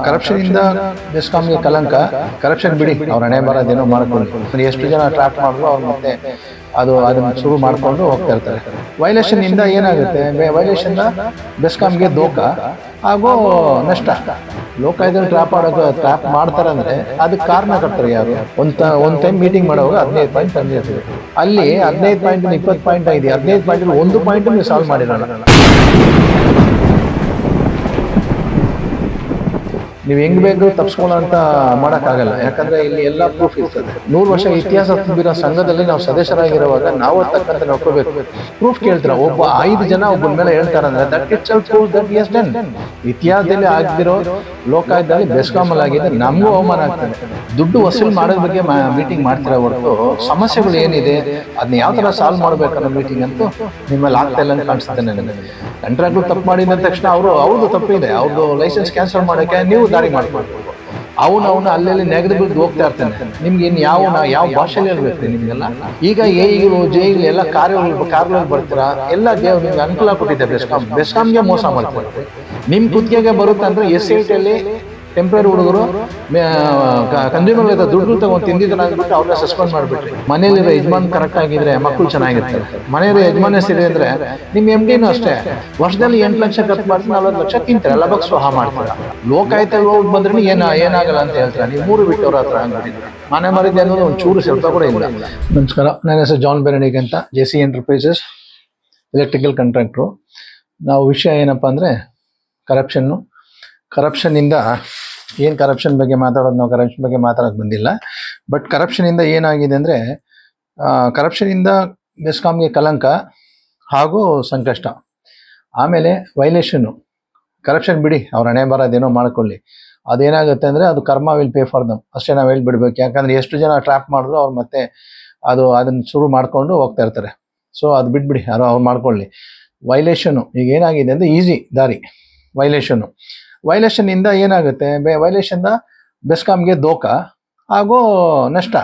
Corruption ಇಂದ ಬೆಸ್ಕಾಂಗೆ ಕಲಂಕ. Corruption ಬಿಡಿ, ಅವ್ರ ಹಣೆ ಬರೋದೇನೋ ಮಾಡ್ಕೊಂಡು ಎಷ್ಟು ಜನ ಟ್ರ್ಯಾಪ್ ಮಾಡಿದ್ರು ಅವ್ರು ಮತ್ತೆ ಅದನ್ನ ಶುರು ಮಾಡ್ಕೊಂಡು ಹೋಗ್ತಾ ಇರ್ತಾರೆ. ವೈಲೇಷನ್ ಇಂದ ಏನಾಗುತ್ತೆ, ವೈಲೇಷನ್ ಬೆಸ್ಕಾಂಗೆ ದೋಖ ಹಾಗೂ ನಷ್ಟ. ಲೋಕಾಯುಕ್ತದಲ್ಲಿ ಟ್ರ್ಯಾಪ್ ಮಾಡ್ತಾರೆ ಅಂದ್ರೆ ಅದಕ್ಕೆ ಕಾರಣಕರ್ತರು ಯಾರು? ಒಂದ್ ಟೈಮ್ ಮೀಟಿಂಗ್ ಮಾಡುವಾಗ 15 ಪಾಯಿಂಟ್ ತಂದಿರ್ತೀವಿ, ಅಲ್ಲಿ 15 ಪಾಯಿಂಟ್ 20 ಪಾಯಿಂಟ್ ಆಗಿದೆ. 15 ಪಾಯಿಂಟ್ ಒಂದು ಪಾಯಿಂಟ್ ನೀವು ಸಾಲ್ವ್ ಮಾಡಿರೋಣ. ನೀವು ಹೆಂಗ್ ಬೇಕು ತಪ್ಪಿಸ್ಕೊಳ್ಳೋ ಅಂತ ಮಾಡೋಕ್ಕಾಗಲ್ಲ, ಯಾಕಂದ್ರೆ ಇಲ್ಲಿ ಎಲ್ಲ ಪ್ರೂಫ್ ಇರ್ತದೆ. 100 ವರ್ಷ ಇತಿಹಾಸ ತುಂಬಿರೋ ಸಂಘದಲ್ಲಿ ನಾವು ಸದಸ್ಯರಾಗಿರುವಾಗ ನಾವು ತಕ್ಕಂತೆ ನೋಡ್ಕೋಬೇಕು. ಪ್ರೂಫ್ ಕೇಳ್ತೀರ, ಒಬ್ಬ 5 ಜನ ಒಬ್ಬನ ಮೇಲೆ ಹೇಳ್ತಾರಂದ್ರೆ that itself proof that he has done. ಇತಿಹಾಸದಲ್ಲಿ ಆಗಿರೋ ಲೋಕಾಯುಕ್ತದಲ್ಲಿ ಬೆಸ್ಕಾಮಲ್ ಆಗಿದೆ, ನಮಗೂ ಅವಮಾನ ಆಗ್ತದೆ. ದುಡ್ಡು ವಸೂಲು ಮಾಡೋದ್ರ ಬಗ್ಗೆ ಮೀಟಿಂಗ್ ಮಾಡ್ತಿರೋ ಹೊರತು ಸಮಸ್ಯೆಗಳು ಏನಿದೆ ಅದನ್ನ ಯಾವ ತರ ಸಾಲ್ವ್ ಮಾಡ್ಬೇಕನ್ನೋ ಮೀಟಿಂಗ್ ಅಂತೂ ನಿಮ್ಮಲ್ಲಿ ಆಗ್ತಾ ಇಲ್ಲ ಅಂತ ಕಾಣಿಸುತ್ತೆ ನನಗೆ. ಕಂಟ್ರಾಕ್ಟ್ರು ತಪ್ಪು ಮಾಡಿದ ತಕ್ಷಣ ಅವ್ರದ್ದು ತಪ್ಪಿದೆ, ಅವ್ರದ್ದು ಲೈಸೆನ್ಸ್ ಕ್ಯಾನ್ಸಲ್ ಮಾಡೋಕ್ಕೆ ನೀವು ದಾರಿ ಮಾಡ್ಕೊಳ್ಬೇಕು. ಅವನು ಅಲ್ಲೆಲ್ಲಿ ನೆಗೆದು ಹೋಗ್ತಾ ಇರ್ತಾನೆ. ನಿಮ್ಗೆ ಇನ್ನು ಯಾವ ಭಾಷೆಯಲ್ಲಿ ಹೇಳ್ಬೇಕು ನಿಮ್ಗೆಲ್ಲ? ಈಗ ಎಗಳು ಜೈಗಳು ಎಲ್ಲ ಕಾರ್ಗಳು ಬರ್ತೀರಾ, ಎಲ್ಲ ದೇವ್ ನಿಮ್ಗೆ ಅನುಕೂಲ ಕೊಟ್ಟಿದ್ದೆ. ಬೆಸ್ಕಾಂಗೆ ಮೋಸ ಮಾಡ್ತಾರೆ. ನಿಮ್ ಕುತ್ತಿಗೆಗೆ ಬರುತ್ತೆ ಅಂದ್ರೆ SIT ಟೆಂಪ್ರರಿ ಹುಡುಗರು ಕನ್ಸ್ಯೂಮರ್ ದುಡ್ಡು ತಗೊಂಡು ತಿಂದಿದ್ದಾನೆ ಅಂದ್ಬಿಟ್ಟು ಅವ್ರನ್ನ ಸಸ್ಪೆಂಡ್ ಮಾಡಿಬಿಟ್ರಿ. ಮನೇಲಿರೋ ಯಜಮಾನ್ ಕರೆಕ್ಟ್ ಆಗಿದ್ರೆ ಮಕ್ಕಳು ಚೆನ್ನಾಗಿರ್ತಾರೆ. ಮನೆಯ ಯಜಮಾನ ಸರಿ ಅಂದ್ರೆ ನಿಮ್ MDನೂ ಅಷ್ಟೇ, ವರ್ಷದಲ್ಲಿ 8 ಲಕ್ಷ ಖರ್ಚು ಮಾಡ್ತೀನಿ, 40 ಲಕ್ಷ ತಿಂತಾರೆ, ಎಲ್ಲ ಬಗ್ಗೆ ಸ್ವಹ ಮಾಡ್ತಾರೆ. ಲೋಕಾಯುಕ್ತಲ್ಲಿ ಹೋಗಿ ಬಂದ್ರೆ ಏನಾಗಲ್ಲ ಅಂತ ಹೇಳ್ತಾರೆ. ನೀವು 3 ಬಿಟ್ಟವ್ರ ಹತ್ರ ಹಂಗಿದ್ರೆ ಮನೆ ಮರಿದೆ ಅನ್ನೋದು ಒಂದು ಚೂರು ಸ್ವಲ್ಪ ಕೂಡ ಇಲ್ಲ. ನಮಸ್ಕಾರ, ನನ್ನ ಹೆಸರು ಜಾನ್ ಬೆರಣಿಗೆ ಅಂತ, JC ಎಂಟರ್ಪ್ರೈಸಸ್ ಎಲೆಕ್ಟ್ರಿಕಲ್ ಕಾಂಟ್ರಾಕ್ಟ್ರು. ನಾವು ವಿಷಯ ಏನಪ್ಪ ಅಂದರೆ ಕರಪ್ಷನ್ನಿಂದ ಏನು ಕರಪ್ಷನ್ ಬಗ್ಗೆ ಮಾತಾಡೋದು, ನಾವು ಕರಪ್ಷನ್ ಬಗ್ಗೆ ಮಾತಾಡೋಕೆ ಬಂದಿಲ್ಲ. ಬಟ್ ಕರಪ್ಷನಿಂದ ಏನಾಗಿದೆ ಅಂದರೆ, ಕರಪ್ಷನಿಂದ ಬೆಸ್ಕಾಂಗೆ ಕಲಂಕ ಹಾಗೂ ಸಂಕಷ್ಟ. ಆಮೇಲೆ ವೈಲೇಷನ್ನು. ಕರಪ್ಷನ್ ಬಿಡಿ, ಅವ್ರ ಹಣೆ ಬರೋದೇನೋ ಮಾಡ್ಕೊಳ್ಳಿ. ಅದೇನಾಗುತ್ತೆ ಅಂದರೆ ಅದು ಕರ್ಮ ವಿಲ್ ಪೇ ಫಾರ್ ದಮ್, ಅಷ್ಟೇ ನಾವು ಹೇಳ್ಬಿಡ್ಬೇಕು. ಯಾಕಂದರೆ ಎಷ್ಟು ಜನ ಟ್ರ್ಯಾಪ್ ಮಾಡಿದ್ರು ಅವ್ರು ಮತ್ತೆ ಅದನ್ನು ಶುರು ಮಾಡಿಕೊಂಡು ಹೋಗ್ತಾ ಇರ್ತಾರೆ. ಸೊ ಅದು ಬಿಟ್ಬಿಡಿ, ಅವ್ರು ಮಾಡ್ಕೊಳ್ಳಿ. ವೈಲೇಷನ್ನು ಈಗ ಏನಾಗಿದೆ ಅಂದರೆ ಈಸಿ ದಾರಿ. ವೈಲೇಷನ್ನಿಂದ ಏನಾಗುತ್ತೆ, ವೈಲೇಷನ್ನ ಬೆಸ್ಕಾಂಗೆ ದೋಖ ಹಾಗೂ ನಷ್ಟ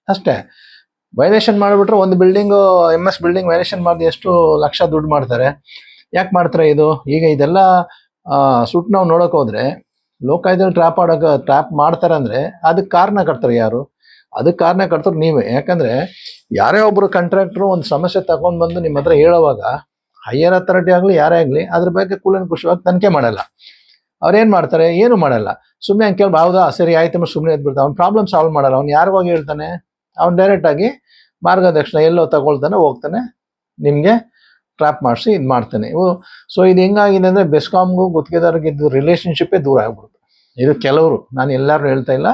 ಅಷ್ಟೇ. ವೈಲೇಷನ್ ಮಾಡಿಬಿಟ್ರೆ ಒಂದು ಬಿಲ್ಡಿಂಗು MS ಬಿಲ್ಡಿಂಗ್ ವೈಲೇಷನ್ ಮಾಡಿ ಎಷ್ಟು ಲಕ್ಷ ದುಡ್ಡು ಮಾಡ್ತಾರೆ. ಯಾಕೆ ಮಾಡ್ತಾರೆ ಇದು? ಈಗ ಇದೆಲ್ಲ ಸುಟ್ಟು ನಾವು ನೋಡೋಕೆ ಹೋದರೆ ಲೋಕಾಯುಕ್ತದಲ್ಲಿ ಟ್ರ್ಯಾಪ್ ಮಾಡ್ತಾರೆ ಅಂದರೆ ಅದಕ್ಕೆ ಕಾರಣಕರ್ತರು ಯಾರು? ಅದಕ್ಕೆ ಕಾರಣಕರ್ತರು ನೀವೇ. ಯಾಕಂದರೆ ಯಾರೇ ಒಬ್ಬರು ಕಾಂಟ್ರಾಕ್ಟ್ರು ಒಂದು ಸಮಸ್ಯೆ ತಗೊಂಡು ಬಂದು ನಿಮ್ಮ ಹತ್ರ ಹೇಳೋವಾಗ ಹೈಯರ್ ಅಥಾರಿಟಿ ಆಗಲಿ ಯಾರೇ ಆಗಲಿ ಅದ್ರ ಬಗ್ಗೆ ಕೂಲಂಕುಷವಾಗಿ ತನಿಖೆ ಮಾಡಲ್ಲ. ಅವ್ರೇನು ಮಾಡ್ತಾರೆ? ಏನು ಮಾಡಲ್ಲ. ಸುಮ್ಮನೆ ಹಂಗೆ ಕೇಳಿ ಹೌದಾ ಸರಿ ಆಯ್ತು ಸುಮ್ಮನೆ ಎದ್ಬಿಡ್ತಾನೆ. ಅವ್ನು ಪ್ರಾಬ್ಲಮ್ ಸಾಲ್ವ್ ಮಾಡಲ್ಲ. ಅವ್ನು ಯಾರಿಗೋಗಿ ಹೇಳ್ತಾನೆ? ಅವ್ನು ಡೈರೆಕ್ಟಾಗಿ ಮಾರ್ಗದರ್ಶನ ಎಲ್ಲೋ ತಗೊಳ್ತಾನೆ, ಹೋಗ್ತಾನೆ, ನಿಮಗೆ ಟ್ರ್ಯಾಪ್ ಮಾಡಿಸಿ ಇದು ಮಾಡ್ತಾನೆ. ಸೊ ಇದು ಹೆಂಗಾಗಿದೆ ಅಂದರೆ ಬೆಸ್ಕಾಮ್ಗೂ ಗುತ್ತಿಗೆದಾರರಿಗಿದ್ದು ರಿಲೇಷನ್ಶಿಪ್ಪೇ ದೂರ ಆಗ್ಬಿಡುತ್ತೆ. ಇದು ಕೆಲವರು, ನಾನು ಎಲ್ಲರೂ ಹೇಳ್ತಾ ಇಲ್ಲ,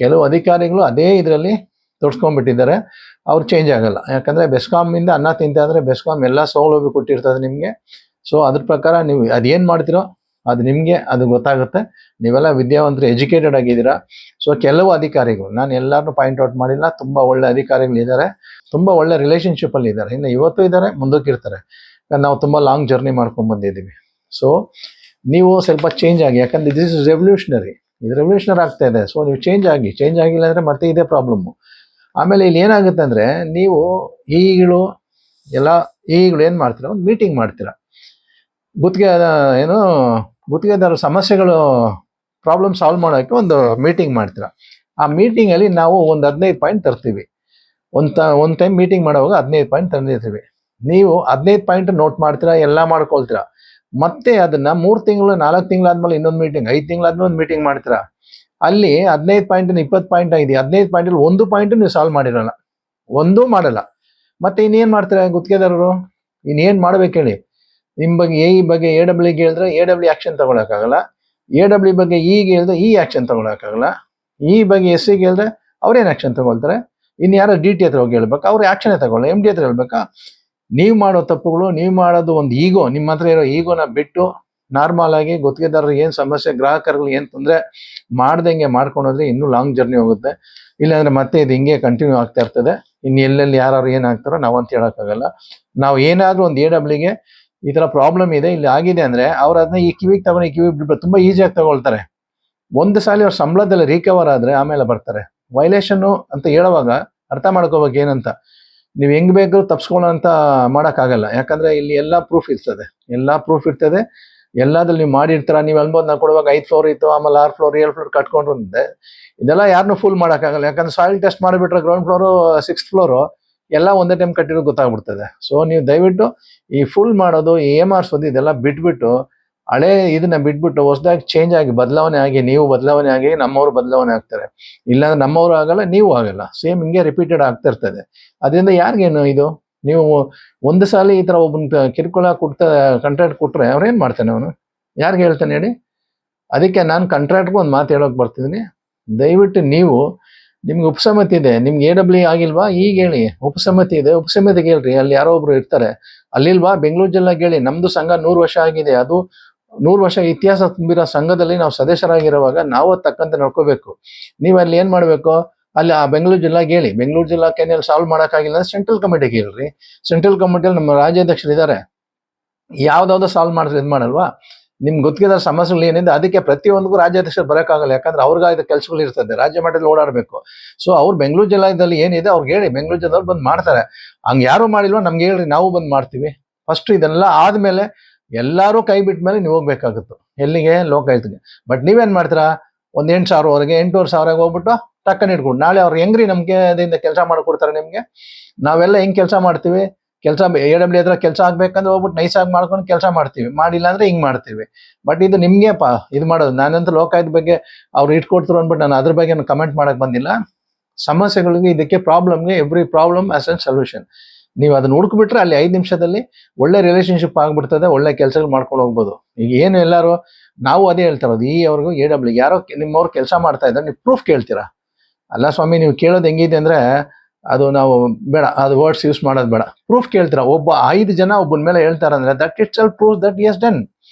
ಕೆಲವು ಅಧಿಕಾರಿಗಳು ಅದೇ ಇದರಲ್ಲಿ ತೊಡ್ಸ್ಕೊಂಡ್ಬಿಟ್ಟಿದ್ದಾರೆ. ಅವ್ರು ಚೇಂಜ್ ಆಗಲ್ಲ. ಯಾಕಂದರೆ ಬೆಸ್ಕಾಮಿಂದ ಅನ್ನ ತಿಂತಾದರೆ ಬೆಸ್ಕಾಮ್ ಎಲ್ಲ ಸೌಲಭ್ಯ ಕೊಟ್ಟಿರ್ತದೆ ನಿಮಗೆ. ಸೊ ಅದ್ರ ಪ್ರಕಾರ ನೀವು ಅದೇನು ಮಾಡ್ತೀರೋ ಅದು ನಿಮಗೆ ಅದು ಗೊತ್ತಾಗುತ್ತೆ. ನೀವೆಲ್ಲ ವಿದ್ಯಾವಂತರು, ಎಜುಕೇಟೆಡ್ ಆಗಿದ್ದೀರಾ. ಸೊ ಕೆಲವು ಅಧಿಕಾರಿಗಳು, ನಾನು ಎಲ್ಲರನ್ನೂ ಪಾಯಿಂಟ್ ಔಟ್ ಮಾಡಿಲ್ಲ, ತುಂಬ ಒಳ್ಳೆ ಅಧಿಕಾರಿಗಳಿದ್ದಾರೆ, ತುಂಬ ಒಳ್ಳೆ ರಿಲೇಷನ್ಶಿಪ್ಪಲ್ಲಿ ಇದ್ದಾರೆ, ಇನ್ನು ಇವತ್ತು ಇದ್ದಾರೆ, ಮುಂದಕ್ಕೆ ಇರ್ತಾರೆ. ನಾವು ತುಂಬ ಲಾಂಗ್ ಜರ್ನಿ ಮಾಡ್ಕೊಂಡು ಬಂದಿದ್ದೀವಿ. ಸೊ ನೀವು ಸ್ವಲ್ಪ ಚೇಂಜ್ ಆಗಿ, ಯಾಕಂದರೆ ದಿಸ್ ಇಸ್ ರೆವಲ್ಯೂಷನರಿ, ಇದು ರೆವಲ್ಯೂಷನರಿ ಆಗ್ತಾ ಇದೆ. ಸೊ ನೀವು ಚೇಂಜ್ ಆಗಿಲ್ಲ ಅಂದರೆ ಮತ್ತೆ ಇದೇ ಪ್ರಾಬ್ಲಮ್ಮು. ಆಮೇಲೆ ಇಲ್ಲಿ ಏನಾಗುತ್ತೆ ಅಂದರೆ, ನೀವು ಈಗಲೂ ಏನು ಮಾಡ್ತೀರಾ, ಒಂದು ಮೀಟಿಂಗ್ ಮಾಡ್ತೀರಾ, ಗುತ್ತಿಗೆದಾರ ಸಮಸ್ಯೆಗಳು ಪ್ರಾಬ್ಲಮ್ ಸಾಲ್ವ್ ಮಾಡೋಕ್ಕೆ ಒಂದು ಮೀಟಿಂಗ್ ಮಾಡ್ತೀರಾ. ಆ ಮೀಟಿಂಗಲ್ಲಿ ನಾವು ಒಂದು 15 ಪಾಯಿಂಟ್ ತರ್ತೀವಿ. ಒಂದು ಟೈಮ್ ಮೀಟಿಂಗ್ ಮಾಡುವಾಗ 15 ಪಾಯಿಂಟ್ ತಂದಿರ್ತೀವಿ. ನೀವು 15 ಪಾಯಿಂಟ್ ನೋಟ್ ಮಾಡ್ತೀರಾ, ಎಲ್ಲ ಮಾಡ್ಕೊಳ್ತೀರಾ. ಮತ್ತೆ ಅದನ್ನು 3 ತಿಂಗಳು 4 ತಿಂಗಳಾದ್ಮೇಲೆ ಇನ್ನೊಂದು ಮೀಟಿಂಗ್, 5 ತಿಂಗಳಾದ್ಮೇಲೆ ಒಂದು ಮೀಟಿಂಗ್ ಮಾಡ್ತೀರಾ. ಅಲ್ಲಿ 15 ಪಾಯಿಂಟ್ 20 ಪಾಯಿಂಟ್ ಆಗಿದೆ. 15 ಪಾಯಿಂಟಲ್ಲಿ ಒಂದು ಪಾಯಿಂಟು ನೀವು ಸಾಲ್ವ್ ಮಾಡಿರಲ್ಲ, ಒಂದೂ ಮಾಡಲ್ಲ. ಮತ್ತೆ ಇನ್ನೇನು ಮಾಡ್ತೀರಾ ಗುತ್ತಿಗೆದಾರರು? ಇನ್ನೇನು ಮಾಡ್ಬೇಕು ಹೇಳಿ? ನಿಮ್ಮ ಬಗ್ಗೆ ಬಗ್ಗೆ AW ಹೇಳಿದ್ರೆ AW ಆ್ಯಕ್ಷನ್ ತೊಗೊಳಕ್ಕಾಗಲ್ಲ, AW ಬಗ್ಗೆ ಗೆ ಹೇಳಿದ್ರೆ ಆ್ಯಕ್ಷನ್ ತೊಗೊಳಕ್ಕಾಗಲ್ಲ, ಬಗ್ಗೆ SC ಹೇಳಿದ್ರೆ ಅವ್ರೇನು ಆ್ಯಕ್ಷನ್ ತೊಗೊಳ್ತಾರೆ? ಇನ್ನು ಯಾರೋ DT ಹತ್ರ ಹೋಗಿ ಹೇಳ್ಬೇಕು, ಅವ್ರು ಆ್ಯಕ್ಷನೇ ತಗೊಳ್ಳ. MD ಹತ್ರ ಹೇಳ್ಬೇಕಾ? ನೀವು ಮಾಡೋ ತಪ್ಪುಗಳು, ನೀವು ಮಾಡೋದು ಒಂದು ಈಗೋ, ನಿಮ್ಮ ಹತ್ರ ಇರೋ ಈಗೋನ ಬಿಟ್ಟು ನಾರ್ಮಲ್ ಆಗಿ ಗುತ್ತಿಗೆದಾರರು ಏನು ಸಮಸ್ಯೆ, ಗ್ರಾಹಕರುಗಳು ಏನು ತೊಂದರೆ ಮಾಡ್ದಂಗೆ ಮಾಡ್ಕೊಂಡೋದ್ರೆ ಇನ್ನೂ ಲಾಂಗ್ ಜರ್ನಿ ಹೋಗುತ್ತೆ. ಇಲ್ಲಾಂದರೆ ಮತ್ತೆ ಇದು ಹಿಂಗೆ ಕಂಟಿನ್ಯೂ ಆಗ್ತಾ ಇರ್ತದೆ. ಇನ್ನು ಎಲ್ಲೆಲ್ಲಿ ಯಾರು ಏನು ಆಗ್ತಾರೋ ನಾವಂತ ಹೇಳೋಕ್ಕಾಗಲ್ಲ. ನಾವು ಏನಾದರೂ ಒಂದು AWಗೆ ಈ ಥರ ಪ್ರಾಬ್ಲಮ್ ಇದೆ, ಇಲ್ಲಿ ಆಗಿದೆ ಅಂದರೆ ಅವ್ರು ಅದನ್ನ ಈ ಕಿವಿಗೆ ತಗೊಂಡು ಈ ಕಿವಿಗೆ ಬಿಡ್ಬೇಕು, ತುಂಬ ಈಸಿಯಾಗಿ ತಗೊಳ್ತಾರೆ. ಒಂದು ಸಾಲ ಅವ್ರ ಸಂಬಳದಲ್ಲಿ ರಿಕವರ್ ಆದರೆ ಆಮೇಲೆ ಬರ್ತಾರೆ. ವೈಲೇಷನ್ನು ಅಂತ ಹೇಳುವಾಗ ಅರ್ಥ ಮಾಡ್ಕೋಬೇಕು ಏನಂತ. ನೀವು ಹೆಂಗೆ ಬೇಕು ತಪ್ಪಿಸ್ಕೊಳ್ಳೋ ಅಂತ ಮಾಡೋಕ್ಕಾಗಲ್ಲ. ಯಾಕಂದರೆ ಇಲ್ಲಿ ಎಲ್ಲ ಪ್ರೂಫ್ ಇರ್ತದೆ. ಎಲ್ಲಾದ್ರಲ್ಲಿ ನೀವು ಮಾಡಿರ್ತೀರ. ನೀವು ಅನ್ಬೋದು ನಾವು ಕೊಡುವಾಗ 5 ಫ್ಲೋರ್ ಇತ್ತು, ಆಮೇಲೆ 6 ಫ್ಲೋರ್ 7 ಫ್ಲೋರ್ ಕಟ್ಕೊಂಡ್ರು ಅಂತೆ. ಇದೆಲ್ಲ ಯಾರನ್ನೂ ಫುಲ್ ಮಾಡೋಕ್ಕಾಗಲ್ಲ. ಯಾಕಂದ್ರೆ ಸಾಯಿಲ್ ಟೆಸ್ಟ್ ಮಾಡಿಬಿಟ್ರೆ ಗ್ರೌಂಡ್ ಫ್ಲೋರು 6th ಫ್ಲೋರು ಎಲ್ಲ ಒಂದೇ ಟೈಮ್ ಕಟ್ಟಿರೋದು ಗೊತ್ತಾಗ್ಬಿಡ್ತದೆ. ಸೊ ನೀವು ದಯವಿಟ್ಟು ಈ ಫುಲ್ ಮಾಡೋದು, ಏಮಾರ್ಸೋದು ಇದೆಲ್ಲ ಬಿಟ್ಬಿಟ್ಟು, ಹಳೆ ಇದನ್ನ ಬಿಟ್ಬಿಟ್ಟು ಹೊಸದಾಗಿ ಚೇಂಜ್ ಆಗಿ ಬದಲಾವಣೆ ಆಗಿ, ನೀವು ಬದಲಾವಣೆ ಆಗಿ ನಮ್ಮವರು ಬದಲಾವಣೆ ಆಗ್ತಾರೆ. ಇಲ್ಲಾಂದ್ರೆ ನಮ್ಮವರು ಆಗಲ್ಲ, ನೀವು ಆಗಲ್ಲ. ಸೇಮ್ ಹಿಂಗೆ ರಿಪೀಟೆಡ್ ಆಗ್ತಾ ಇರ್ತದೆ. ಅದರಿಂದ ಯಾರಿಗೇನು ಇದು? ನೀವು ಒಂದು ಸಾಲ ಈ ಥರ ಒಬ್ಬನ ಕಿರುಕುಳ ಕಾಂಟ್ರಾಕ್ಟ್ ಕೊಟ್ಟರೆ ಅವ್ರೇನು ಮಾಡ್ತಾನೆ ಅವನು? ಯಾರಿಗೆ ಹೇಳ್ತಾನೆ ಹೇಳಿ? ಅದಕ್ಕೆ ನಾನು ಕಾಂಟ್ರಾಕ್ಟ್ಗೂ ಒಂದು ಮಾತು ಹೇಳೋಕೆ ಬರ್ತಿದ್ದೀನಿ. ದಯವಿಟ್ಟು ನೀವು, ನಿಮ್ಗೆ ಉಪಸಮಿತಿ ಇದೆ, ನಿಮ್ಗೆ AWE ಆಗಿಲ್ವಾ? ಈಗ ಹೇಳಿ. ಉಪಸಮಿತಿ ಇದೆ, ಉಪಸಮಿತಿಗೆ ಹೇಳ್ರಿ. ಅಲ್ಲಿ ಯಾರೋ ಒಬ್ರು ಇರ್ತಾರೆ. ಅಲ್ಲಿಲ್ವಾ? ಬೆಂಗಳೂರು ಜಿಲ್ಲೆಗೆ ಹೇಳಿ. ನಮ್ದು ಸಂಘ 100 ವರ್ಷ ಆಗಿದೆ. ಅದು 100 ವರ್ಷ ಇತಿಹಾಸ ತುಂಬಿರೋ ಸಂಘದಲ್ಲಿ ನಾವು ಸದಸ್ಯರಾಗಿರುವಾಗ ನಾವು ತಕ್ಕಂತೆ ನಡ್ಕೋಬೇಕು. ನೀವು ಅಲ್ಲಿ ಏನು ಮಾಡಬೇಕು? ಅಲ್ಲಿ ಆ ಬೆಂಗಳೂರು ಜಿಲ್ಲೆಗೆ ಹೇಳಿ. ಬೆಂಗಳೂರು ಜಿಲ್ಲಾ ಕೇಂದ್ರ ಸಾಲ್ವ್ ಮಾಡೋಕ್ಕಾಗಿಲ್ಲ ಅಂದ್ರೆ ಸೆಂಟ್ರಲ್ ಕಮಿಟಿಗೆ ಹೇಳ್ರಿ. ಸೆಂಟ್ರಲ್ ಕಮಿಟಿಯಲ್ಲಿ ನಮ್ಮ ರಾಜ್ಯಾಧ್ಯಕ್ಷರು ಇದ್ದಾರೆ. ಯಾವ್ದಾವ್ದು ಸಾಲ್ವ್ ಮಾಡಿದ್ರೆ ಇದು ಮಾಡಲ್ವಾ? ನಿಮ್ಗೆ ಗೊತ್ತಿರೋ ಸಮಸ್ಯೆಗಳು ಏನಿದೆ ಅದಕ್ಕೆ ಪ್ರತಿಯೊಂದಿಗೂ ರಾಜ್ಯಾಧ್ಯಕ್ಷರು ಬರೋಕ್ಕಾಗಲ್ಲ. ಯಾಕಂದ್ರೆ ಅವ್ರಿಗಾದ ಕೆಲಸಗಳು ಇರ್ತದೆ, ರಾಜ್ಯ ಮಟ್ಟದಲ್ಲಿ ಓಡಾಡಬೇಕು. ಸೊ ಅವ್ರು ಬೆಂಗಳೂರು ಜಿಲ್ಲಾದಲ್ಲಿ ಏನಿದೆ ಅವ್ರಿಗೆ ಹೇಳಿ, ಬೆಂಗಳೂರು ಜಿಲ್ಲೆದವ್ರು ಬಂದು ಮಾಡ್ತಾರೆ. ಹಂಗೆ ಯಾರು ಮಾಡಿಲ್ವಾ ನಮ್ಗೆ ಹೇಳ್ರಿ, ನಾವು ಬಂದು ಮಾಡ್ತೀವಿ. ಫಸ್ಟ್ ಇದೆಲ್ಲ ಆದಮೇಲೆ ಎಲ್ಲರೂ ಕೈ ಬಿಟ್ಟ ಮೇಲೆ ನೀವು ಹೋಗ್ಬೇಕಾಗುತ್ತೆ. ಎಲ್ಲಿಗೆ? ಲೋಕಾಯುಕ್ತಗೆ. ಬಟ್ ನೀವೇನು ಮಾಡ್ತೀರಾ? ಒಂದು 8,000ವರೆಗೆ 8,500 ಹೋಗ್ಬಿಟ್ಟು ಟಕ್ಕನ್ ಇಟ್ಕೊಂಡು ನಾಳೆ ಅವ್ರು ಹೆಂಗ್ರಿ ನಮಗೆ ಅದರಿಂದ ಕೆಲಸ ಮಾಡಿಕೊಡ್ತಾರೆ ನಿಮಗೆ? ನಾವೆಲ್ಲ ಹೆಂಗೆ ಕೆಲಸ ಮಾಡ್ತೀವಿ? ಕೆಲಸ AWE ಹತ್ರ ಕೆಲಸ ಆಗ್ಬೇಕಂದ್ರೆ ಹೋಗ್ಬಿಟ್ಟು ನೈಸಾಗಿ ಮಾಡ್ಕೊಂಡು ಕೆಲಸ ಮಾಡ್ತೀವಿ, ಮಾಡಿಲ್ಲ ಅಂದ್ರೆ ಹಿಂಗೆ ಮಾಡ್ತೀವಿ. ಬಟ್ ಇದು ನಿಮಗೆ ಇದು ಮಾಡೋದು. ನಾನಂತೂ ಲೋಕಾಯುಕ್ತ ಬಗ್ಗೆ ಅವ್ರು ಇಟ್ಕೊಡ್ತಾರೆ ಅಂದ್ಬಿಟ್ಟು ನಾನು ಅದ್ರ ಬಗ್ಗೆ ಕಮೆಂಟ್ ಮಾಡಕ್ ಬಂದಿಲ್ಲ. ಸಮಸ್ಯೆಗಳಿಗೆ, ಇದಕ್ಕೆ ಪ್ರಾಬ್ಲಮ್ಗೆ every problem has an solution. ನೀವು ಅದನ್ನ ಹುಡುಕ್ಬಿಟ್ರೆ ಅಲ್ಲಿ 5 ನಿಮಿಷದಲ್ಲಿ ಒಳ್ಳೆ ರಿಲೇಶನ್ಶಿಪ್ ಆಗ್ಬಿಡ್ತದೆ, ಒಳ್ಳೆ ಕೆಲಸಗಳು ಮಾಡ್ಕೊಂಡು ಹೋಗ್ಬೋದು. ಈಗ ಏನು ಎಲ್ಲರೂ ನಾವು ಅದೇ ಹೇಳ್ತಾ ಇರೋದು, ಅವ್ರಿಗೂ AWE ಯಾರೋ ನಿಮ್ಮವ್ರು ಕೆಲಸ ಮಾಡ್ತಾ ಇದ್ದಾರೆ, ನೀವು ಪ್ರೂಫ್ ಕೇಳ್ತೀರಾ? ಅಲ್ಲ ಸ್ವಾಮಿ, ನೀವು ಕೇಳೋದು ಹೆಂಗಿದೆ ಅಂದ್ರೆ ಅದು ನಾವು ಬೇಡ, ಅದು ವರ್ಡ್ಸ್ ಯೂಸ್ ಮಾಡೋದು ಬೇಡ. ಪ್ರೂಫ್ ಕೇಳ್ತೀರಾ? ಒಬ್ಬ 5 ಜನ ಒಬ್ಬನ ಮೇಲೆ ಹೇಳ್ತಾರಂದ್ರೆ that itself proof that he has done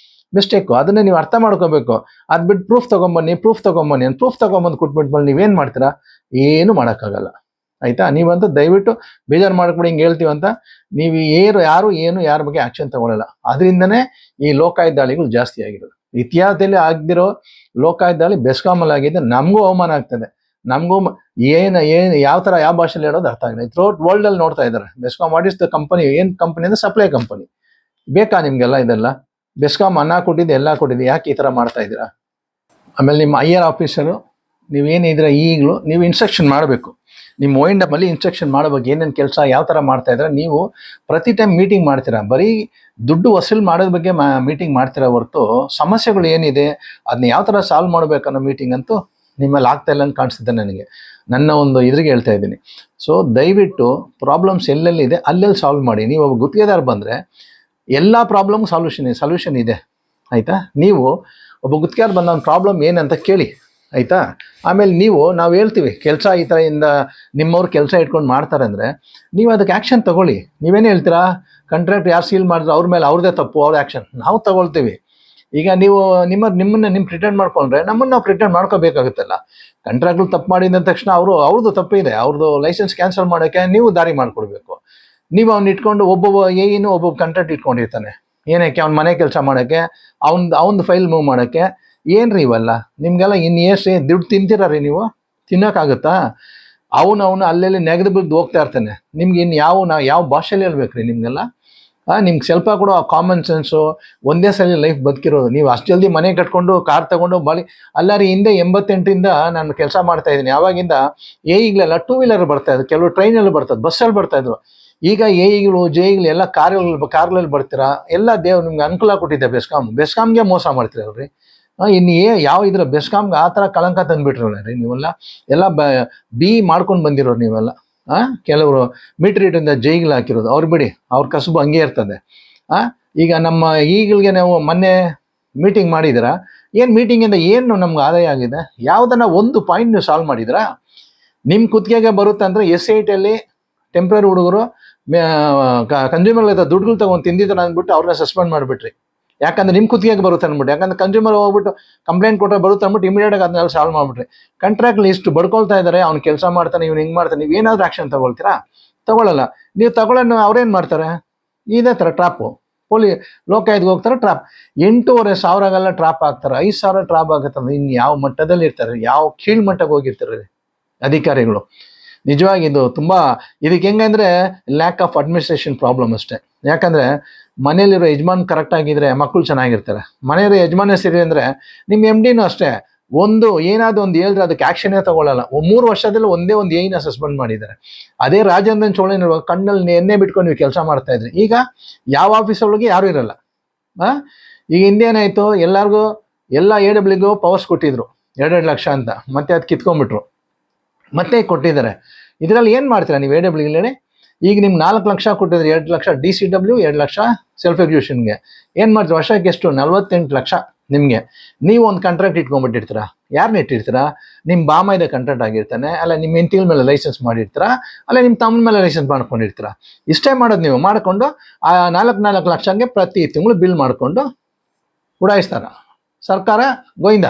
mistake. ಅದನ್ನೇ ನೀವು ಅರ್ಥ ಮಾಡ್ಕೋಬೇಕು. ಅದು ಬಿಟ್ಟು ಪ್ರೂಫ್ ತಗೊಂಬನ್ನಿ ಅಂತ ಪ್ರೂಫ್ ತಗೊಂಬಂದು ಕೊಟ್ಬಿಟ್ಮೇಲೆ ನೀವೇನು ಮಾಡ್ತೀರಾ? ಏನು ಮಾಡೋಕ್ಕಾಗಲ್ಲ. ಆಯ್ತಾ? ನೀವಂತೂ ದಯವಿಟ್ಟು ಬೇಜಾರು ಮಾಡ್ಕೊಡಿ ಹಿಂಗೆ ಹೇಳ್ತೀವಂತ. ನೀವು ಯಾರು ಯಾರ ಬಗ್ಗೆ ಆಕ್ಷನ್ ತಗೊಳ್ಳಲ್ಲ. ಅದರಿಂದನೇ ಈ ಲೋಕಾಯುಕ್ತ ದಾಳಿಗಳು ಜಾಸ್ತಿ ಆಗಿರೋದು. ಇತಿಹಾಸದಲ್ಲಿ ಆಗದಿರೋ ಲೋಕಾಯುಕ್ತ ದಾಳಿ ಬೆಸ್ಕಾಮಲ್ಲಿ ಆಗಿದೆ. ನಮಗೂ ಅವಮಾನ ಆಗ್ತದೆ. ನಮಗೂ ಯಾವ ಥರ ಯಾವ ಭಾಷೆಯಲ್ಲಿ ಹೇಳೋದು ಅರ್ಥ ಆಗಿಲ್ಲ. ಥ್ರೂಔಟ್ ವರ್ಲ್ಡ್ ಅಲ್ಲಿ ನೋಡ್ತಾ ಇದ್ದಾರೆ. BESCOM what is the company? ಏನು ಕಂಪನಿ ಅಂದ್ರೆ ಸಪ್ಲೈ ಕಂಪನಿ. ಬೇಕಾ ನಿಮ್ಗೆಲ್ಲ ಇದೆಲ್ಲ? ಬೆಸ್ಕಾಮ್ ಅನ್ನ ಕೊಟ್ಟಿದ್ದು, ಎಲ್ಲ ಕೊಟ್ಟಿದ್ದು, ಯಾಕೆ ಈ ಥರ ಮಾಡ್ತಾ ಇದ್ದೀರಾ? ಆಮೇಲೆ ನಿಮ್ಮ IR ಆಫೀಸರು ನೀವೇನಿದ್ರೆ ಈಗಲೂ ನೀವು ಇನ್ಸ್ಟ್ರಕ್ಷನ್ ಮಾಡಬೇಕು. ನಿಮ್ಮ ವೈಂಡಪ್ ಅಲ್ಲಿ ಇನ್ಸ್ಟ್ರಕ್ಷನ್ ಮಾಡಬೇಕು. ಏನೇನು ಕೆಲಸ ಯಾವ ಥರ ಮಾಡ್ತಾ ಇದ್ರೆ. ನೀವು ಪ್ರತಿ ಟೈಮ್ ಮೀಟಿಂಗ್ ಮಾಡ್ತೀರಾ, ಬರೀ ದುಡ್ಡು ವಸೂಲು ಮಾಡೋದ್ರ ಬಗ್ಗೆ ಮೀಟಿಂಗ್ ಮಾಡ್ತೀರಾ ಹೊರತು ಸಮಸ್ಯೆಗಳು ಏನಿದೆ ಅದನ್ನ ಯಾವ ಥರ ಸಾಲ್ವ್ ಮಾಡಬೇಕನ್ನೋ ಮೀಟಿಂಗ್ ಅಂತೂ ನಿಮ್ಮಲ್ಲಿ ಆಗ್ತಾ ಇಲ್ಲ ಅಂತ ಕಾಣಿಸುತ್ತೆ ನನಗೆ. ನನ್ನ ಒಂದು ಇದ್ರಿಗೆ ಹೇಳ್ತಾ ಇದ್ದೀನಿ. ಸೊ ದಯವಿಟ್ಟು ಪ್ರಾಬ್ಲಮ್ಸ್ ಎಲ್ಲೆಲ್ಲಿದೆ ಅಲ್ಲೆಲ್ಲಿ ಸಾಲ್ವ್ ಮಾಡಿ. ನೀವು ಒಬ್ಬ ಗುತ್ತಿಗೆದಾರ ಬಂದರೆ ಎಲ್ಲ ಪ್ರಾಬ್ಲಮ್ ಸೊಲ್ಯೂಷನ್ ಇದೆ. ಆಯಿತಾ? ನೀವು ಒಬ್ಬ ಗುತ್ತಿಗೆದಾರ ಬಂದ ಒಂದು ಪ್ರಾಬ್ಲಮ್ ಏನಂತ ಕೇಳಿ. ಆಯಿತಾ? ಆಮೇಲೆ ನಾವು ಹೇಳ್ತೀವಿ ಕೆಲಸ ಈ ಥರದಿಂದ ನಿಮ್ಮವ್ರು ಕೆಲಸ ಇಟ್ಕೊಂಡು ಮಾಡ್ತಾರೆ ಅಂದರೆ ನೀವು ಅದಕ್ಕೆ ಆ್ಯಕ್ಷನ್ ತಗೊಳ್ಳಿ. ನೀವೇನು ಹೇಳ್ತೀರಾ? ಕಾಂಟ್ರಾಕ್ಟ್ ಯಾರು ಸೀಲ್ ಮಾಡಿದ್ರು ಅವ್ರ ಮೇಲೆ ಅವ್ರದ್ದೇ ತಪ್ಪು, ಅವ್ರ ಆ್ಯಕ್ಷನ್ ನಾವು ತಗೊಳ್ತೀವಿ. ಈಗ ನೀವು ನಿಮ್ಮ ಪ್ರಿಟೆಂಡ್ ಮಾಡ್ಕೊಂಡ್ರೆ ನಮ್ಮನ್ನು ನಾವು ಪ್ರಿಟೆಂಡ್ ಮಾಡ್ಕೋಬೇಕಾಗುತ್ತಲ್ಲ. ಕಾಂಟ್ರಾಕ್ಟ್ಗಳು ತಪ್ಪು ಮಾಡಿದ ತಕ್ಷಣ ಅವ್ರದ್ದು ತಪ್ಪಿದೆ, ಅವ್ರದ್ದು ಲೈಸೆನ್ಸ್ ಕ್ಯಾನ್ಸಲ್ ಮಾಡೋಕ್ಕೆ ನೀವು ದಾರಿ ಮಾಡಿಕೊಡ್ಬೇಕು. ನೀವು ಅವ್ನು ಇಟ್ಕೊಂಡು ಒಬ್ಬೊಬ್ಬ ಕಾಂಟ್ರಾಕ್ಟ್ ಇಟ್ಕೊಂಡಿರ್ತಾನೆ. ಏನಕ್ಕೆ? ಅವ್ನ ಮನೆ ಕೆಲಸ ಮಾಡೋಕ್ಕೆ, ಅವ್ನದು ಫೈಲ್ ಮೂವ್ ಮಾಡೋಕ್ಕೆ. ಏನ್ರಿ ಇವೆಲ್ಲ? ನಿಮಗೆಲ್ಲ ಎಷ್ಟು ದುಡ್ಡು ತಿಂತೀರ ನೀವು? ತಿನ್ನೋಕ್ಕಾಗುತ್ತಾ? ಅವನು ಅಲ್ಲೆಲ್ಲಿ ನೆಗೆದು ಬಿದ್ದು ಹೋಗ್ತಾ ಇರ್ತಾನೆ. ನಿಮ್ಗೆ ಇನ್ನು ಯಾವ ಭಾಷೆಯಲ್ಲಿ ಹೇಳ್ಬೇಕ್ರಿ ನಿಮಗೆಲ್ಲ? ನಿಮ್ಗೆ ಸ್ವಲ್ಪ ಕೂಡ ಕಾಮನ್ ಸೆನ್ಸು, ಒಂದೇ ಸಲ ಲೈಫ್ ಬದುಕಿರೋದು. ನೀವು ಅಷ್ಟು ಜಲ್ದಿ ಮನೆ ಕಟ್ಕೊಂಡು ಕಾರ್ ತಗೊಂಡು ಅಲ್ಲಾರಿ ಹಿಂದೆ 88ರಿಂದ ನಾನು ಕೆಲಸ ಮಾಡ್ತಾ ಇದ್ದೀನಿ. ಆವಾಗಿಂದ ಈಗಲೆಲ್ಲ 2 ವೀಲರ್ ಬರ್ತಾ ಇದ್ರು, ಕೆಲವು ಟ್ರೈನಲ್ಲಿ ಬರ್ತದೆ, ಬಸ್ಸಲ್ಲಿ ಬರ್ತಾಯಿದ್ರು. ಈಗ ಗಳು ಜೆಗಳು ಎಲ್ಲ ಕಾರ್ಗಳಲ್ಲಿ ಬರ್ತೀರಾ. ಎಲ್ಲ ದೇವ್ರು ನಿಮ್ಗೆ ಅನುಕೂಲ ಕೊಟ್ಟಿದ್ದೆ. ಬೆಸ್ಕಾಮ್ಗೆ ಮೋಸ ಮಾಡ್ತೀರಲ್ರಿ. ಇನ್ನು ಯಾವ ಇದ್ರ ಬೆಸ್ಕಾಮ್ಗೆ ಆ ಥರ ಕಳಂಕ ತಂದುಬಿಟ್ರಲ್ಲ ರೀ ನೀವೆಲ್ಲ. ಎಲ್ಲ ಮಾಡ್ಕೊಂಡು ಬಂದಿರೋರು ನೀವೆಲ್ಲ. ಕೆಲವರು ಮೀಟರ್ ಇಟ್ಟಿಂದ ಜೈಗಳು ಹಾಕಿರೋದು ಅವ್ರು ಬಿಡಿ, ಅವ್ರ ಕಸುಬು ಹಂಗೆ ಇರ್ತದೆ. ಈಗ ನಮ್ಮ ಈಗಲಿಗೆ ನಾವು ಮೊನ್ನೆ ಮೀಟಿಂಗ್ ಮಾಡಿದ್ದೀರಾ? ಏನು ಮೀಟಿಂಗಿಂದ ಏನು ನಮ್ಗೆ ಆದಾಯ ಆಗಿದೆ? ಯಾವುದನ್ನ ಒಂದು ಪಾಯಿಂಟ್ ನೀವು ಸಾಲ್ವ್ ಮಾಡಿದ್ರಾ? ನಿಮ್ಮ ಕುತ್ತಿಗೆಗೆ ಬರುತ್ತೆ ಅಂದರೆ SITಯಲ್ಲಿ ಟೆಂಪ್ರರಿ ಹುಡುಗರು ಕನ್ಸ್ಯೂಮರ್ ದುಡ್ಡುಗಳು ತಗೊಂಡು ತಿಂದಿದ್ದಾರೆ ಅಂದ್ಬಿಟ್ಟು ಅವ್ರನ್ನ ಸಸ್ಪೆಂಡ್ ಮಾಡಿಬಿಟ್ರಿ. ಯಾಕಂದ್ರೆ ನಿಮ್ಮ ಕುತ್ತಿಗೆಗೆ ಬರುತ್ತೆ ಅಂದ್ಬಿಟ್ಟು. ಯಾಕಂದ್ರೆ ಕನ್ಸ್ಯೂಮರ್ ಹೋಗ್ಬಿಟ್ಟು ಕಂಪ್ಲೇಂಟ್ ಕೊಟ್ಟರೆ ಬರುತ್ತೆ ಅಂದ್ಬಿಟ್ಟು ಇಮಿಡಿಯೇಟಾಗಿ ಅದನ್ನೆಲ್ಲ ಸಾಲ್ವ್ ಮಾಡಿಬಿಟ್ರಿ. ಕಾಂಟ್ರಾಕ್ಟ್ ಇಷ್ಟು ಬಡ್ಕೊಳ್ತಾ ಇದ್ದಾರೆ, ಅವ್ನು ಕೆಲಸ ಮಾಡ್ತಾನೆ, ಇವ್ನು ಹಿಂಗೆ ಮಾಡ್ತಾನೆ. ನೀವು ಏನಾದರೂ ಆ್ಯಕ್ಷನ್ ತಗೊಳ್ತೀರಾ? ತಗೊಳ್ಳಲ್ಲ. ನೀವು ತಗೊಳ್ಳೋಣ ಅವ್ರೇನು ಮಾಡ್ತಾರೆ? ಇದೇ ಥರ ಟ್ರಾಪು. ಲೋಕಾಯುಕ್ತಗೆ ಹೋಗ್ತಾರೆ, ಟ್ರಾಪ್. 8,500 ಟ್ರಾಪ್ ಆಗ್ತಾರೆ, 5,000 ಟ್ರಾಪ್ ಆಗುತ್ತೆ. ಇನ್ನು ಯಾವ ಮಟ್ಟದಲ್ಲಿ ಇರ್ತಾರೆ? ಯಾವ ಕೀಳ್ ಮಟ್ಟಕ್ಕೆ ಹೋಗಿರ್ತಾರೆ ಅಧಿಕಾರಿಗಳು? ನಿಜವಾಗಿ ಇದು ತುಂಬ ಇದಕ್ಕೆ ಹೆಂಗಂದರೆ ಲ್ಯಾಕ್ ಆಫ್ ಅಡ್ಮಿನಿಸ್ಟ್ರೇಷನ್ ಪ್ರಾಬ್ಲಮ್ ಅಷ್ಟೇ. ಯಾಕಂದರೆ ಮನೇಲಿರೋ ಯಜಮಾನ್ ಕರೆಕ್ಟ್ ಆಗಿದ್ರೆ ಮಕ್ಕಳು ಚೆನ್ನಾಗಿರ್ತಾರೆ. ಮನೆಯಲ್ಲಿರೋ ಯಜಮಾನ ಸರಿ ಅಂದರೆ ನಿಮ್ಮ ಎಮ್ ಡಿನೂ ಅಷ್ಟೇ, ಏನಾದ್ರು ಒಂದು ಹೇಳಿದ್ರೆ ಅದಕ್ಕೆ ಆ್ಯಕ್ಷನ್ನೇ ತಗೊಳ್ಳಲ್ಲ. 3 ವರ್ಷದಲ್ಲಿ ಒಂದೇ ಒಂದು ಏನ ಸಸ್ಪೆಂಡ್ ಮಾಡಿದ್ದಾರೆ. ಅದೇ ರಾಜೇಂದ್ರನ್ ಚೋಳನ್ ಕಣ್ಣಲ್ಲಿ ಎಣ್ಣೆ ಬಿಟ್ಕೊಂಡು ನೀವು ಕೆಲಸ ಮಾಡ್ತಾ ಇದ್ರಿ. ಈಗ ಯಾವ ಆಫೀಸ್ ಒಳಗೆ ಯಾರೂ ಇರಲ್ಲ. ಈಗ ಹಿಂದೇನಾಯಿತು, ಎಲ್ಲರಿಗೂ ಎಲ್ಲ AWಗೂ ಪವರ್ಸ್ ಕೊಟ್ಟಿದ್ರು 2 ಲಕ್ಷ ಅಂತ, ಮತ್ತೆ ಅದು ಕಿತ್ಕೊಂಡ್ಬಿಟ್ರು, ಮತ್ತೆ ಕೊಟ್ಟಿದ್ದಾರೆ. ಇದರಲ್ಲಿ ಏನು ಮಾಡ್ತೀರಾ ನೀವು AWಗಳಲ್ಲಿ? ಈಗ ನಿಮ್ಗೆ 4 ಲಕ್ಷ ಕೊಟ್ಟಿದ್ರೆ 2 ಲಕ್ಷ DCW, 2 ಲಕ್ಷ ಸೆಲ್ಫ್ ಎಕ್ಸಿಕ್ಯೂಷನ್ಗೆ ಏನು ಮಾಡ್ತೀರಾ? ವರ್ಷಕ್ಕೆ ಎಷ್ಟು? 48 ಲಕ್ಷ ನಿಮಗೆ. ನೀವು ಒಂದು ಕಾಂಟ್ರಾಕ್ಟ್ ಇಟ್ಕೊಂಡ್ಬಿಟ್ಟಿರ್ತೀರಾ. ಯಾರನ್ನ ಇಟ್ಟಿರ್ತೀರಾ? ನಿಮ್ಮ ಬಾಮೈದ ಕಾಂಟ್ರಾಕ್ಟ್ ಆಗಿರ್ತಾನೆ, ಅಲ್ಲ ನಿಮ್ಮ ಹೆಂಡತಿ ಮೇಲೆ ಲೈಸೆನ್ಸ್ ಮಾಡಿರ್ತೀರಾ, ಅಲ್ಲ ನಿಮ್ಮ ತಮ್ಮನ ಮೇಲೆ ಲೈಸೆನ್ಸ್ ಮಾಡ್ಕೊಂಡಿರ್ತೀರಾ. ಇಷ್ಟೇ ಮಾಡೋದು ನೀವು. ಮಾಡಿಕೊಂಡು ಆ 4 ಲಕ್ಷಕ್ಕೆ ಪ್ರತಿ ತಿಂಗಳು ಬಿಲ್ ಮಾಡಿಕೊಂಡು ಉಡಾಯಿಸ್ತಾರ ಸರ್ಕಾರ. ಗೋವಿಂದ.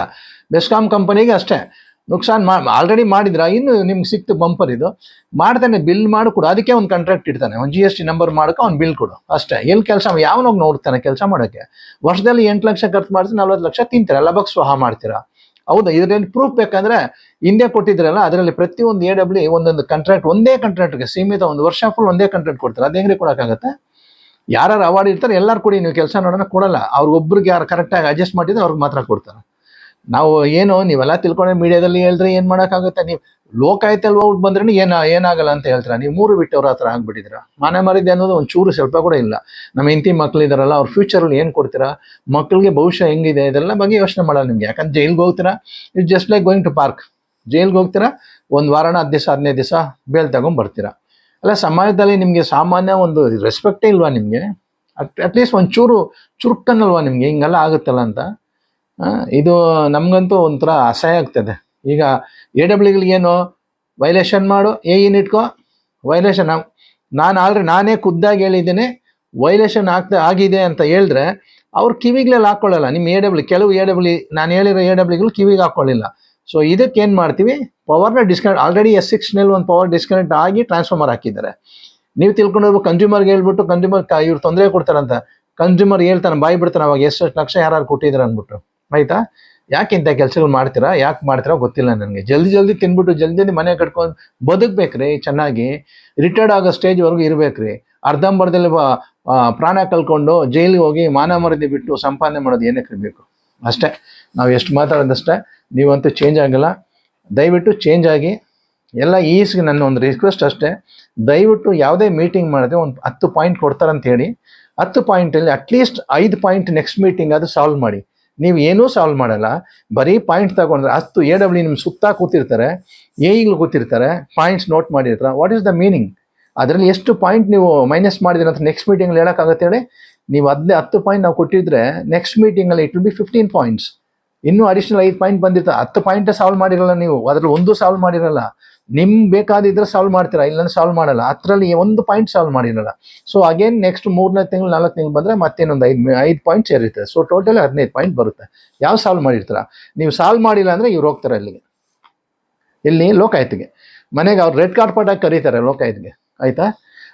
ಬೆಸ್ಕಾಂ ಕಂಪನಿಗೆ ಅಷ್ಟೇ ನುಕ್ಸಾನ್ ಆಲ್ರೆಡಿ ಮಾಡಿದ್ರ, ಇನ್ನು ನಿಮ್ಗೆ ಸಿಕ್ತು ಬಂಪರ್. ಇದು ಮಾಡ್ತಾನೆ, ಬಿಲ್ ಮಾಡಿ ಕೊಡು. ಅದಕ್ಕೆ ಒಂದು ಕಾಂಟ್ರಾಕ್ಟ್ ಇಡ್ತಾನೆ, ಒಂದು GST ನಂಬರ್ ಮಾಡೋಕೆ ಅವ್ನು ಬಿಲ್ ಕೊಡು ಅಷ್ಟೇ. ಎಲ್ಲಿ ಕೆಲಸ ಯಾವನೋಗಿ ನೋಡ್ತಾನೆ ಕೆಲಸ ಮಾಡೋಕ್ಕೆ? ವರ್ಷದಲ್ಲಿ 8 ಲಕ್ಷ ಖರ್ಚು ಮಾಡಿದ್ರೆ 40 ಲಕ್ಷ ತಿಂತೀರ, ಲಬಕ್ ಸ್ವಹ ಮಾಡ್ತೀರಾ. ಹೌದಾ? ಇದರಲ್ಲಿ ಪ್ರೂಫ್ ಬೇಕಂದ್ರೆ ಹಿಂದೆ ಕೊಟ್ಟಿದ್ರಲ್ಲ, ಅದರಲ್ಲಿ ಪ್ರತಿಯೊಂದು AW ಒಂದೊಂದು ಕಾಂಟ್ರಾಕ್ಟ್, ಒಂದೇ ಕಾಂಟ್ರಾಕ್ಟ್ಗೆ ಸೀಮಿತ, ಒಂದು ವರ್ಷ ಫುಲ್ ಒಂದೇ ಕಾಂಟ್ರಾಕ್ಟ್ ಕೊಡ್ತಾರೆ. ಅದು ಹೆಂಗ್ರಿ ಕೊಡೋಕ್ಕಾಗತ್ತೆ? ಯಾರು ಅವಾರ್ಡ್ ಇರ್ತಾರೆ ಎಲ್ಲರೂ ಕೊಡಿ, ನೀವು ಕೆಲಸ ನೋಡೋಣ ಕೊಡಲ್ಲ. ಅವ್ರಿಗೊಬ್ರಿಗೆ ಯಾರು ಕರೆಕ್ಟಾಗಿ ಅಡ್ಜಸ್ಟ್ ಮಾಡಿದ್ರೆ ಅವ್ರಿಗೆ ಮಾತ್ರ ಕೊಡ್ತಾರೆ. ನಾವು ಏನು ನೀವೆಲ್ಲ ತಿಳ್ಕೊಂಡ್ರೆ ಮೀಡಿಯಾದಲ್ಲಿ ಹೇಳಿದ್ರೆ ಏನು ಮಾಡೋಕ್ಕಾಗುತ್ತೆ? ನೀವು ಲೋಕಾಯುಕ್ತಲ್ಲಿ ಹೋಗ್ಬಿಟ್ಟು ಬಂದ್ರೆ ಏನಾಗಲ್ಲ ಅಂತ ಹೇಳ್ತೀರಾ? ನೀವು 3 ಬಿಟ್ಟವ್ರ ಹತ್ರ ಆಗ್ಬಿಟ್ಟಿದ್ದೀರಾ. ಮಾನ ಮರ್ಯಾದೆ ಅನ್ನೋದು ಒಂದು ಚೂರು ಸ್ವಲ್ಪ ಕೂಡ ಇಲ್ಲ. ನಮ್ಮ ಹೆಂಡತಿ ಮಕ್ಳು ಇದಾರಲ್ಲ, ಅವ್ರ ಫ್ಯೂಚರಲ್ಲಿ ಏನು ಕೊಡ್ತೀರಾ? ಮಕ್ಕಳಿಗೆ ಭವಿಷ್ಯ ಹೆಂಗಿದೆ ಇದೆಲ್ಲ ಬಗ್ಗೆ ಯೋಚನೆ ಮಾಡಲ್ಲ ನಿಮ್ಗೆ. ಯಾಕಂದ್ರೆ ಜೈಲ್ಗೆ ಹೋಗ್ತೀರಾ, it's just like going to park. ಜೈಲ್ಗೆ ಹೋಗ್ತೀರಾ, ಒಂದು ವಾರನ 10 ದಿವಸ 15 ದಿವಸ ಬೇಲ್ ತಗೊಂಡ್ಬರ್ತೀರಾ. ಅಲ್ಲ, ಸಮಾಜದಲ್ಲಿ ನಿಮಗೆ ಸಾಮಾನ್ಯ ಒಂದು ರೆಸ್ಪೆಕ್ಟೇ ಇಲ್ವಾ ನಿಮಗೆ? ಅಟ್ಲೀಸ್ಟ್ ಒಂದು ಚೂರು ಚುರುಕನ್ನಲ್ವಾ ನಿಮಗೆ? ಹಿಂಗೆಲ್ಲ ಆಗುತ್ತಲ್ಲ ಅಂತ. ಇದು ನಮಗಂತೂ ಒಂಥರ ಅಸಹ್ಯ ಆಗ್ತದೆ. ಈಗ AWಗಳಿಗೇನು ವೈಲೇಷನ್ ಮಾಡು, ಇಟ್ಕೋ ವೈಲೇಷನ್. ನಾನೇ ಖುದ್ದಾಗಿ ಹೇಳಿದ್ದೀನಿ ವೈಲೇಷನ್ ಆಗಿದೆ ಅಂತ ಹೇಳಿದ್ರೆ ಅವ್ರು ಕಿವಿಗ್ಲೆಲ್ಲ ಹಾಕ್ಕೊಳ್ಳಲ್ಲ. ನಿಮ್ಮ ಕೆಲವು AW ನಾನು ಹೇಳಿರೋ AWಗಳು ಕಿವಿಗೆ ಹಾಕ್ಕೊಳ್ಳಿಲ್ಲ. ಸೊ ಇದಕ್ಕೆ ಏನು ಮಾಡ್ತೀವಿ? ಪವರ್ನ ಡಿಸ್ಕನೆಕ್ಟ್. ಆಲ್ರೆಡಿ S6ನಲ್ಲಿ ಒಂದು ಪವರ್ ಡಿಸ್ಕನೆಕ್ಟ್ ಆಗಿ ಟ್ರಾನ್ಸ್ಫಾರ್ಮರ್ ಹಾಕಿದ್ದಾರೆ. ನೀವು ತಿಳ್ಕೊಂಡ್ರು ಕನ್ಸ್ಯೂಮರ್ಗೆ ಹೇಳ್ಬಿಟ್ಟು ಕನ್ಸ್ಯೂಮರ್ ಇವ್ರು ತೊಂದರೆ ಕೊಡ್ತಾರಂತ. ಕನ್ಸ್ಯೂಮರ್ ಹೇಳ್ತಾನೆ, ಬಾಯಿ ಬಿಡ್ತಾನೆ ಅವಾಗ, ಎಷ್ಟು ಲಕ್ಷ ಯಾರು ಕೊಟ್ಟಿದ್ದಾರೆ ಅಂದ್ಬಿಟ್ಟು. ಆಯ್ತಾ? ಯಾಕೆ ಇಂಥ ಕೆಲಸಗಳು ಮಾಡ್ತೀರಾ? ಯಾಕೆ ಮಾಡ್ತೀರಾ ಗೊತ್ತಿಲ್ಲ ನನಗೆ. ಜಲ್ದಿ ತಿನ್ಬಿಟ್ಟು ಜಲ್ದಿ ಮನೆ ಕಟ್ಕೊಂಡು ಬದುಕಬೇಕ್ರಿ ಚೆನ್ನಾಗಿ. ರಿಟೈರ್ಡ್ ಆಗೋ ಸ್ಟೇಜ್ವರೆಗೂ ಇರಬೇಕ್ರಿ. ಅರ್ಧಂಬರ್ಧದಲ್ಲಿ ಪ್ರಾಣ ಕಳ್ಕೊಂಡು ಜೈಲಿಗೆ ಹೋಗಿ ಮಾನ ಮರ್ಯಾದೆ ಬಿಟ್ಟು ಸಂಪಾದನೆ ಮಾಡೋದು ಏನಕ್ಕೆ ಬೇಕು? ಅಷ್ಟೇ. ನಾವು ಎಷ್ಟು ಮಾತಾಡೋದಷ್ಟೇ. ನೀವಂತೂ ಚೇಂಜ್ ಆಗಲ್ಲ. ದಯವಿಟ್ಟು ಚೇಂಜ್ ಆಗಿ. ಎಲ್ಲ ಈಸ್ಗೆ ನನ್ನ ಒಂದು ರಿಕ್ವೆಸ್ಟ್ ಅಷ್ಟೇ, ದಯವಿಟ್ಟು ಯಾವುದೇ ಮೀಟಿಂಗ್ ಮಾಡಿದ್ರೆ ಒಂದು 10 ಪಾಯಿಂಟ್ ಕೊಡ್ತಾರಂತ ಹೇಳಿ, 10 ಪಾಯಿಂಟಲ್ಲಿ ಅಟ್ಲೀಸ್ಟ್ 5 ಪಾಯಿಂಟ್ ನೆಕ್ಸ್ಟ್ ಮೀಟಿಂಗ್ ಅದು ಸಾಲ್ವ್ ಮಾಡಿ. ನೀವು ಏನೂ ಸಾಲ್ವ್ ಮಾಡಲ್ಲ, ಬರೀ ಪಾಯಿಂಟ್ ತಗೊಂಡ್ರೆ 10 AW ನಿಮ್ಮ ಸುತ್ತ ಕೂತಿರ್ತಾರೆ, AEಗಳು ಕೂತಿರ್ತಾರೆ, ಪಾಯಿಂಟ್ಸ್ ನೋಟ್ ಮಾಡಿರ್ತಾರೆ. What is the meaning? ಅದರಲ್ಲಿ ಎಷ್ಟು ಪಾಯಿಂಟ್ ನೀವು ಮೈನಸ್ ಮಾಡಿದ್ರೆ ಅಂತ ನೆಕ್ಸ್ಟ್ ಮೀಟಿಂಗಲ್ಲಿ ಹೇಳೋಕ್ಕಾಗತ್ತೆ ಹೇಳಿ? ನೀವು 10 ಪಾಯಿಂಟ್ ನಾವು ಕೊಟ್ಟಿದ್ರೆ ನೆಕ್ಸ್ಟ್ ಮೀಟಿಂಗಲ್ಲಿ ಇಟ್ ವಿಲ್ ಬಿ 15 ಪಾಯಿಂಟ್ಸ್. ಇನ್ನೂ ಅಡಿಷನಲ್ 5 ಪಾಯಿಂಟ್ ಬಂದಿರ್ತಾರೆ. 10 ಪಾಯಿಂಟೇ ಸಾಲ್ವ್ ಮಾಡಿರಲ್ಲ ನೀವು, ಅದರಲ್ಲಿ ಒಂದು ಸಾಲ್ವ್ ಮಾಡಿರಲ್ಲ. ನಿಮ್ಗೆ ಬೇಕಾದಿದ್ರೆ ಸಾಲ್ವ್ ಮಾಡ್ತೀರಾ, ಇಲ್ಲಾಂದ್ರೆ ಸಾಲ್ವ್ ಮಾಡಲ್ಲ. ಅದರಲ್ಲಿ 1 ಪಾಯಿಂಟ್ ಸಾಲ್ವ್ ಮಾಡಿರಲ್ಲ. ಸೊ ಅಗೇನ್ ನೆಕ್ಸ್ಟ್ 3ನೇ ತಿಂಗಳು 4 ತಿಂಗಳು ಬಂದರೆ ಮತ್ತೇನೊಂದು 5 ಪಾಯಿಂಟ್ ಸೇರಿರ್ತದೆ. ಸೊ ಟೋಟಲ್ 15 ಪಾಯಿಂಟ್ ಬರುತ್ತೆ. ಯಾವ ಸಾಲ್ವ್ ಮಾಡಿರ್ತೀರ? ನೀವು ಸಾಲ್ವ್ ಮಾಡಿಲ್ಲ ಅಂದರೆ ಇವ್ರು ಹೋಗ್ತಾರೆ ಅಲ್ಲಿಗೆ, ಇಲ್ಲಿ ಲೋಕಾಯುಕ್ತಗೆ. ಮನೆಗೆ ಅವ್ರು ರೆಡ್ ಕಾರ್ಪೆಟಾಗಿ ಕರೀತಾರೆ ಲೋಕಾಯುಕ್ತಗೆ. ಆಯಿತಾ?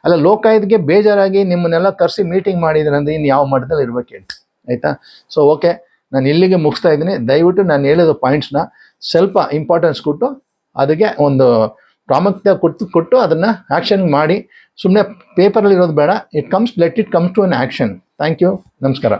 ಅಲ್ಲ, ಲೋಕಾಯುಕ್ತಗೆ ಬೇಜಾರಾಗಿ ನಿಮ್ಮನ್ನೆಲ್ಲ ಕರೆಸಿ ಮೀಟಿಂಗ್ ಮಾಡಿದ್ರೆ ಅಂದರೆ ಇನ್ನು ಯಾವ ಮಟ್ಟದಲ್ಲಿ ಇರ್ಬೇಕು ಹೇಳಿ? ಆಯಿತಾ? ಸೊ ಓಕೆ, ನಾನು ಇಲ್ಲಿಗೆ ಮುಗಿಸ್ತಾ ಇದ್ದೀನಿ. ದಯವಿಟ್ಟು ನಾನು ಹೇಳಿದ ಪಾಯಿಂಟ್ಸ್ನ ಸ್ವಲ್ಪ ಇಂಪಾರ್ಟೆನ್ಸ್ ಕೊಟ್ಟು ಅದಕ್ಕೆ ಒಂದು ಪ್ರಾಮುಖ್ಯತೆ ಕೊಟ್ಟು ಅದನ್ನು ಆ್ಯಕ್ಷನ್ ಮಾಡಿ. ಸುಮ್ಮನೆ ಪೇಪರಲ್ಲಿ ಇರೋದು ಬೇಡ. Let it comes to an action. Thank you. ನಮಸ್ಕಾರ.